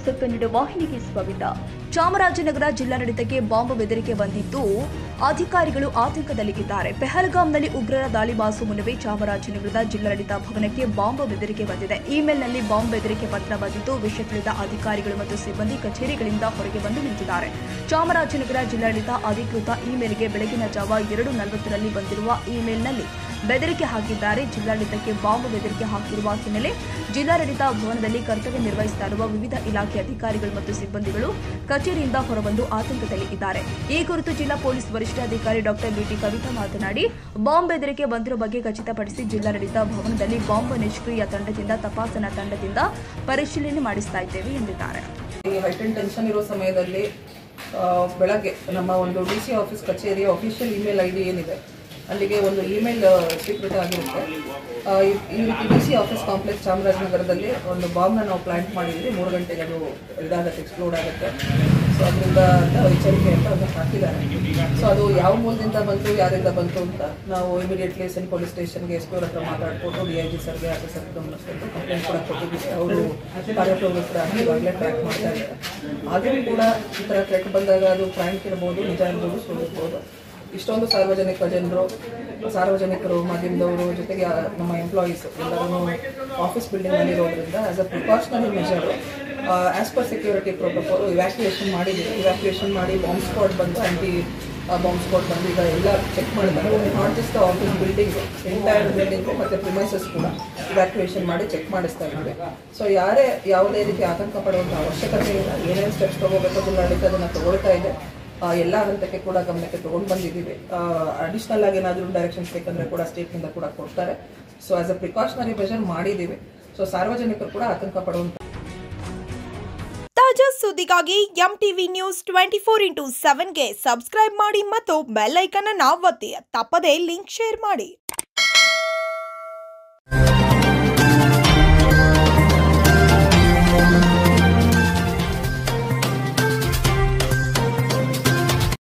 News Kannada ವಾಹಿನಿಗೆ ಸ್ವಾಗತ. ಚಾಮರಾಜನಗರ ಜಿಲ್ಲಾಡಳಿತಕ್ಕೆ ಬಾಂಬ್ ಬೆದರಿಕೆ ಬಂದಿದ್ದು ಅಧಿಕಾರಿಗಳು ಆತಂಕದಲ್ಲಿ ಇದ್ದಾರೆ. ಪೆಹಲ್ಗಾಂನಲ್ಲಿ ಉಗ್ರರ ದಾಳಿ ಬಾಸು ಮುನ್ನವೇ ಚಾಮರಾಜನಗರದ ಜಿಲ್ಲಾಡಳಿತ ಭವನಕ್ಕೆ ಬಾಂಬ್ ಬೆದರಿಕೆ ಬಂದಿದೆ. ಇಮೇಲ್ನಲ್ಲಿ ಬಾಂಬ್ ಬೆದರಿಕೆ ಪತ್ರ ಬಂದಿದ್ದು ವಿಷಯ ತಿಳಿದ ಅಧಿಕಾರಿಗಳು ಮತ್ತು ಸಿಬ್ಬಂದಿ ಕಚೇರಿಗಳಿಂದ ಹೊರಗೆ ಬಂದು ನಿಂತಿದ್ದಾರೆ. ಚಾಮರಾಜನಗರ ಜಿಲ್ಲಾಡಳಿತ ಅಧಿಕೃತ ಇಮೇಲ್ಗೆ ಬೆಳಗಿನ ಜಾವ 2:40ರಲ್ಲಿ ಬಂದಿರುವ ಇಮೇಲ್ನಲ್ಲಿ ಬೆದರಿಕೆ ಹಾಕಿದ್ದಾರೆ. ಜಿಲ್ಲಾಡಳಿತಕ್ಕೆ ಬಾಂಬ್ ಬೆದರಿಕೆ ಹಾಕಿರುವ ಹಿನ್ನೆಲೆ ಜಿಲ್ಲಾಡಳಿತ ಭವನದಲ್ಲಿ ಕರ್ತವ್ಯ ನಿರ್ವಹಿಸುತ್ತಾ ಇರುವ ವಿವಿಧ ಇಲಾಖೆ ಅಧಿಕಾರಿಗಳು ಮತ್ತು ಸಿಬ್ಬಂದಿಗಳು ಕಚೇರಿಯಿಂದ ಹೊರಬಂದು ಆತಂಕದಲ್ಲಿ ಇದ್ದಾರೆ. ಈ ಕುರಿತು ಜಿಲ್ಲಾ ಪೊಲೀಸ್ ವರಿಷ್ಠಾಧಿಕಾರಿ ಡಾಕ್ಟರ್ ಬಿಟಿ ಕವಿತಾ ಮಾತನಾಡಿ, ಬಾಂಬ್ ಬೆದರಿಕೆ ಬಂದಿರುವ ಬಗ್ಗೆ ಖಚಿತಪಡಿಸಿ ಜಿಲ್ಲಾಡಳಿತ ಭವನದಲ್ಲಿ ಬಾಂಬ್ ನಿಷ್ಕ್ರಿಯ ತಂಡದಿಂದ ತಪಾಸಣಾ ತಂಡದಿಂದ ಪರಿಶೀಲನೆ ಮಾಡಿಸ್ತಾ ಇದ್ದೇವೆ ಎಂದಿದ್ದಾರೆ. ಈ ಹೈಟೆನ್ ಟೆನ್ಷನ್ ಇರೋ ಸಮಯದಲ್ಲಿ ಬೆಳಗ್ಗೆ ನಮ್ಮ ಒಂದು ಡಿಸಿ ಆಫೀಸ್ ಕಚೇರಿಯ ಅಫಿಷಿಯಲ್ ಇಮೇಲ್ ಐಡಿ ಏನಿದೆ ಅಲ್ಲಿಗೆ ಒಂದು ಇಮೇಲ್ ಸ್ವೀಕೃತ ಆಗಿರುತ್ತೆ. ಈ ರೀತಿ ಡಿಸಿ ಆಫೀಸ್ ಕಾಂಪ್ಲೆಕ್ಸ್ ಚಾಮರಾಜನಗರದಲ್ಲಿ ಒಂದು ಬಾಂಬ್ನ ನಾವು ಪ್ಲಾಂಟ್ ಮಾಡಿದ್ವಿ. 3 ಗಂಟೆಗೆ ಅದು ಇದಾಗುತ್ತೆ, ಎಕ್ಸ್ಪ್ಲೋಡ್ ಆಗುತ್ತೆ. ಸೊ ಅದರಿಂದ ಎಚ್ಚರಿಕೆ ಅಂತ ಅದನ್ನು ಹಾಕಿದ್ದಾರೆ. ಸೊ ಅದು ಯಾವ ಮೂಲದಿಂದ ಬಂತು, ಯಾರಿಂದ ಬಂತು ಅಂತ ನಾವು ಇಮಿಡಿಯೇಟ್ಲಿ ಸೆನ್ ಪೊಲೀಸ್ ಸ್ಟೇಷನ್ಗೆ ಎಸ್ ಪಿ ಅವ್ರ ಹತ್ರ ಮಾತಾಡಿಕೊಂಡು DIG ಸರ್ಗೆ ಆಫೀಸರ್ಗೆ ಗಮನಿಸ್ಕೊಂಡು ಕಂಪ್ಲೇಂಟ್ ಕೂಡ ಕೊಟ್ಟಿದ್ದೀವಿ. ಅವರು ಕಾರ್ಯಪ್ರವೃತ್ತರಾಗಿ ಇವಾಗಲೇ ಟ್ರ್ಯಾಕ್ ಮಾಡ್ತಾ ಇದ್ದಾರೆ. ಆದರೂ ಕೂಡ ಈ ಥರ ಥ್ರೆಟ್ ಬಂದಾಗ ಅದು ಫ್ರ್ಯಾಂಕ್ ಇರ್ಬೋದು, ನಿಜ ಇರ್ಬೋದು, ಸುಳ್ಳು ಇರ್ಬೋದು. ಇಷ್ಟೊಂದು ಸಾರ್ವಜನಿಕರು ಮಾಧ್ಯಮದವರು ಜೊತೆಗೆ ನಮ್ಮ ಎಂಪ್ಲಾಯೀಸ್ ಎಲ್ಲರೂ ಆಫೀಸ್ ಬಿಲ್ಡಿಂಗ್ನಲ್ಲಿ ಇರೋದ್ರಿಂದ as a precautionary measure as per security protocol evacuation ಮಾಡಿದ್ದೀವಿ. ಇವ್ಯಾಕ್ಯುಯೇಷನ್ ಮಾಡಿ ಬಾಂಬ್ ಸ್ಕ್ವಾಡ್ ಬಂದು ಬಾಂಬ್ ಸ್ಕ್ವಾಡ್ ಬಂದು ಈಗ ಎಲ್ಲ ಚೆಕ್ ಮಾಡಿದ್ದಾರೆ. Not just office building, entire building ಮತ್ತು ಪ್ರಿಮೈಸಸ್ ಕೂಡ ಇವ್ಯಾಕ್ಯುಯೇಷನ್ ಮಾಡಿ ಚೆಕ್ ಮಾಡಿಸ್ತಾ ಇದ್ದೀವಿ. ಸೊ ಯಾರೇ ಯಾವುದೇ ರೀತಿ ಆತಂಕ ಪಡುವಂಥ ಅವಶ್ಯಕತೆ ಇಲ್ಲ. ಏನೇನು ಸ್ಟೆಪ್ಸ್ ತೊಗೋಬೇಕು ಜಿಲ್ಲಾಡಳಿತ ಅದನ್ನು ತಗೊಳ್ತಾ ಇದೆ. ಎಲ್ಲ ಹಂತಕ್ಕೆ ಕೂಡ ಗಮನಕ್ಕೆ ತಗೊಂಡು ಬಂದಿದ್ದೀವಿ. ಅಡಿಷನಲ್ ಆಗಿ ಏನಾದರೂ ಡೈರೆಕ್ಷನ್ಸ್ ಬೇಕಂದ್ರೆ ಕೂಡ ಸ್ಟೇಟ್ನಿಂದ ಕೂಡ ಕೊಡ್ತಾರೆ. So as a precautionary measure ಮಾಡಿದ್ದೀವಿ. ಸೊ ಸಾರ್ವಜನಿಕರು ಕೂಡ ಆತಂಕ ಪಡುವಂತ ತಾಜಾ ಸುದ್ದಿಗಾಗಿ MTV ನ್ಯೂಸ್ 24x7ಗೆ ಸಬ್ಸ್ಕ್ರೈಬ್ ಮಾಡಿ ಮತ್ತು ಬೆಲ್ ಐಕಾನ್ ಅನ್ನು ಒತ್ತಿ. ತಪ್ಪದೇ ಲಿಂಕ್ ಶೇರ್ ಮಾಡಿ.